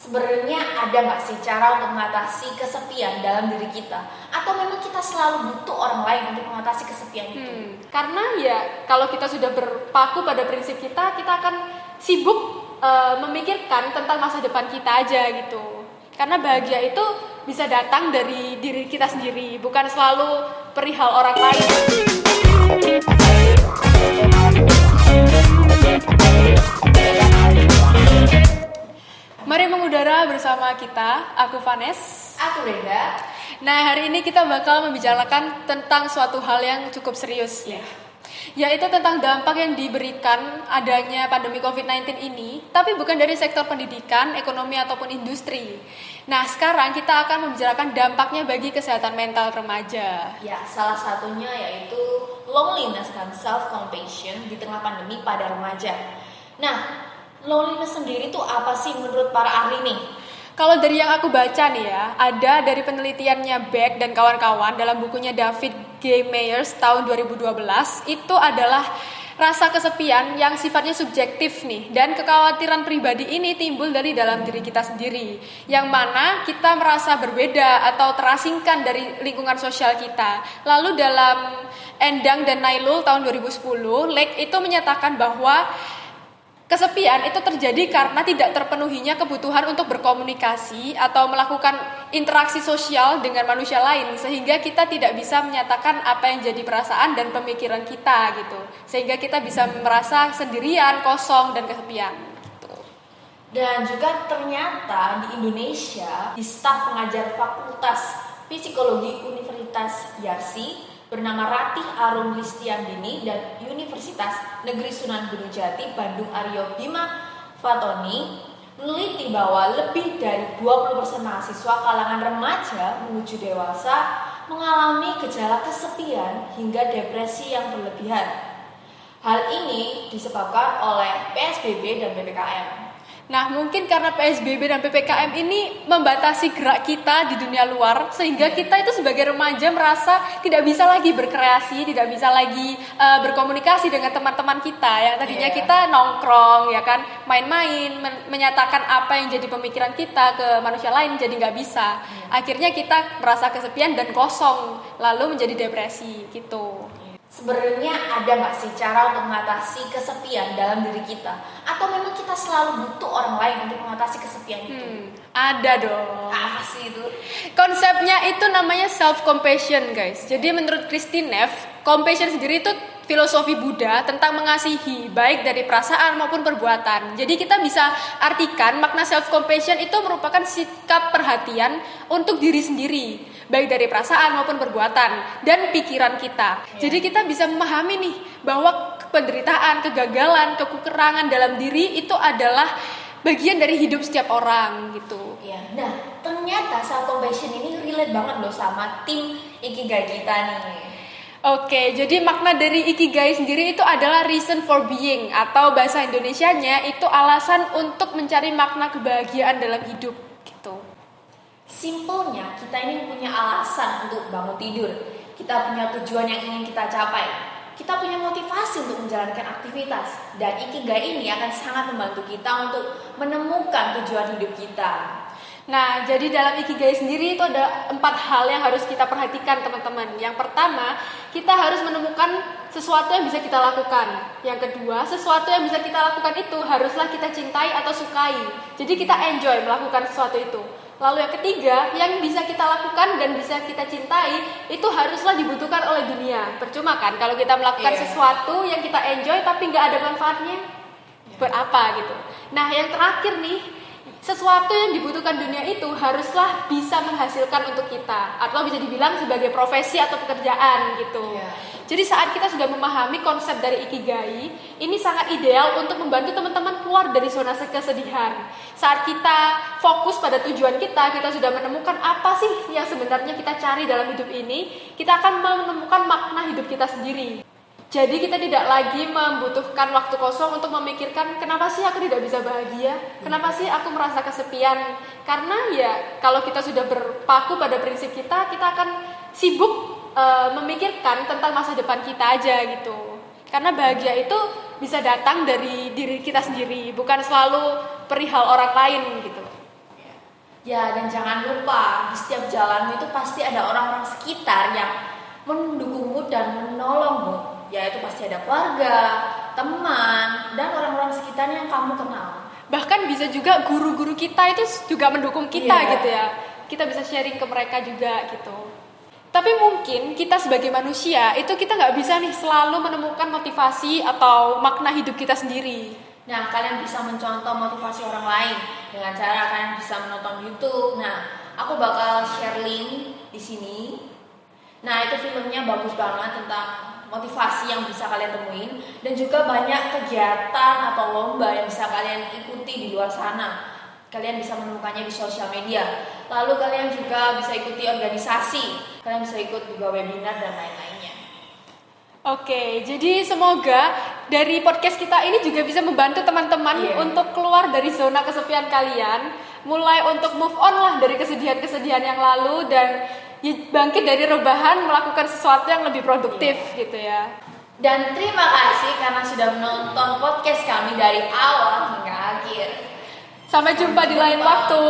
Sebenarnya ada nggak sih cara untuk mengatasi kesepian dalam diri kita? Atau memang kita selalu butuh orang lain untuk mengatasi kesepian itu? Karena ya kalau kita sudah berpaku pada prinsip kita akan sibuk memikirkan tentang masa depan kita aja gitu. Karena bahagia itu bisa datang dari diri kita sendiri, bukan selalu perihal orang lain. Mari mengudara bersama kita, aku Vanes. Aku Reda. Nah, hari ini kita bakal membicarakan tentang suatu hal yang cukup serius, yaitu tentang dampak yang diberikan adanya pandemi COVID-19 ini, tapi bukan dari sektor pendidikan, ekonomi, ataupun industri. Nah, sekarang kita akan membicarakan dampaknya bagi kesehatan mental remaja. Ya, salah satunya yaitu loneliness dan self-compassion di tengah pandemi pada remaja. Nah, loneliness sendiri tuh apa sih menurut para ahli nih? Kalau dari yang aku baca nih ya, ada dari penelitiannya Beck dan kawan-kawan dalam bukunya David G. Myers tahun 2012, itu adalah rasa kesepian yang sifatnya subjektif nih, dan kekhawatiran pribadi ini timbul dari dalam diri kita sendiri, yang mana kita merasa berbeda atau terasingkan dari lingkungan sosial kita. Lalu dalam Endang dan Nailul tahun 2010, Lake itu menyatakan bahwa kesepian itu terjadi karena tidak terpenuhinya kebutuhan untuk berkomunikasi atau melakukan interaksi sosial dengan manusia lain, sehingga kita tidak bisa menyatakan apa yang jadi perasaan dan pemikiran kita gitu, sehingga kita bisa merasa sendirian, kosong, dan kesepian gitu. Dan juga ternyata di Indonesia, di staf pengajar Fakultas Psikologi Universitas Yarsi bernama Ratih Arum Listiandini dan Universitas Negeri Sunan Gunung Jati Bandung Aryo Bima Fatoni meneliti bahwa lebih dari 20% mahasiswa kalangan remaja menuju dewasa mengalami gejala kesepian hingga depresi yang berlebihan. Hal ini disebabkan oleh PSBB dan PPKM. Nah, mungkin karena PSBB dan PPKM ini membatasi gerak kita di dunia luar, sehingga kita itu sebagai remaja merasa tidak bisa lagi berkreasi, tidak bisa lagi berkomunikasi dengan teman-teman kita yang tadinya kita nongkrong, ya kan, main-main, menyatakan apa yang jadi pemikiran kita ke manusia lain, jadi nggak bisa. Akhirnya kita merasa kesepian dan kosong, lalu menjadi depresi gitu. Sebenarnya ada nggak sih cara untuk mengatasi kesepian dalam diri kita? Atau memang kita selalu butuh orang lain untuk mengatasi kesepian itu? Ada dong. Apa sih itu? Konsepnya itu namanya self-compassion, guys. Jadi menurut Christine Neff, compassion sendiri itu filosofi Buddha tentang mengasihi, baik dari perasaan maupun perbuatan. Jadi kita bisa artikan makna self-compassion itu merupakan sikap perhatian untuk diri sendiri, baik dari perasaan maupun perbuatan dan pikiran kita. Jadi kita bisa memahami nih bahwa penderitaan, kegagalan, kekurangan dalam diri itu adalah bagian dari hidup setiap orang gitu. Ya, nah ternyata self compassion ini relate banget loh sama tim Ikigai kita nih. Oke, jadi makna dari Ikigai sendiri itu adalah reason for being, atau bahasa Indonesianya itu alasan untuk mencari makna kebahagiaan dalam hidup gitu. Simpelnya kita ini punya alasan untuk bangun tidur. Kita punya tujuan yang ingin kita capai. Kita punya motivasi untuk menjalankan aktivitas. Dan Ikigai ini akan sangat membantu kita untuk menemukan tujuan hidup kita. Nah, jadi dalam Ikigai sendiri itu ada 4 hal yang harus kita perhatikan, teman-teman. Yang pertama, kita harus menemukan sesuatu yang bisa kita lakukan. Yang kedua, sesuatu yang bisa kita lakukan itu haruslah kita cintai atau sukai. Jadi kita enjoy melakukan sesuatu itu. Lalu yang ketiga, yang bisa kita lakukan dan bisa kita cintai itu haruslah dibutuhkan oleh dunia. Percuma kan kalau kita melakukan sesuatu yang kita enjoy tapi nggak ada manfaatnya, buat apa gitu. Nah, yang terakhir nih, sesuatu yang dibutuhkan dunia itu haruslah bisa menghasilkan untuk kita, atau bisa dibilang sebagai profesi atau pekerjaan gitu. Jadi saat kita sudah memahami konsep dari Ikigai, ini sangat ideal untuk membantu teman-teman keluar dari zona kesedihan. Saat kita fokus pada tujuan kita sudah menemukan apa sih yang sebenarnya kita cari dalam hidup ini, kita akan menemukan makna hidup kita sendiri. Jadi kita tidak lagi membutuhkan waktu kosong untuk memikirkan kenapa sih aku tidak bisa bahagia, kenapa sih aku merasa kesepian. Karena ya kalau kita sudah berpaku pada prinsip kita akan sibuk memikirkan tentang masa depan kita aja gitu. Karena bahagia itu bisa datang dari diri kita sendiri, bukan selalu perihal orang lain gitu. Ya, dan jangan lupa di setiap jalanmu itu pasti ada orang-orang sekitar yang mendukungmu dan menolongmu. Ya, itu pasti ada keluarga, teman, dan orang-orang sekitar yang kamu kenal. Bahkan bisa juga guru-guru kita itu juga mendukung kita gitu ya. Kita bisa sharing ke mereka juga gitu. Tapi mungkin kita sebagai manusia itu kita nggak bisa nih selalu menemukan motivasi atau makna hidup kita sendiri. Nah, kalian bisa mencontoh motivasi orang lain dengan cara kalian bisa menonton YouTube. Nah, aku bakal share link di sini. Nah, itu filmnya bagus banget tentang motivasi yang bisa kalian temuin, dan juga banyak kegiatan atau lomba yang bisa kalian ikuti di luar sana. Kalian bisa menemukannya di sosial media. Lalu kalian juga bisa ikuti organisasi. Kalian bisa ikut juga webinar dan lain-lainnya. Oke, jadi semoga dari podcast kita ini juga bisa membantu teman-teman untuk keluar dari zona kesepian kalian, mulai untuk move on lah dari kesedihan-kesedihan yang lalu dan bangkit dari rebahan melakukan sesuatu yang lebih produktif gitu ya. Dan terima kasih karena sudah menonton podcast kami dari awal hingga akhir. Sampai jumpa di lain waktu.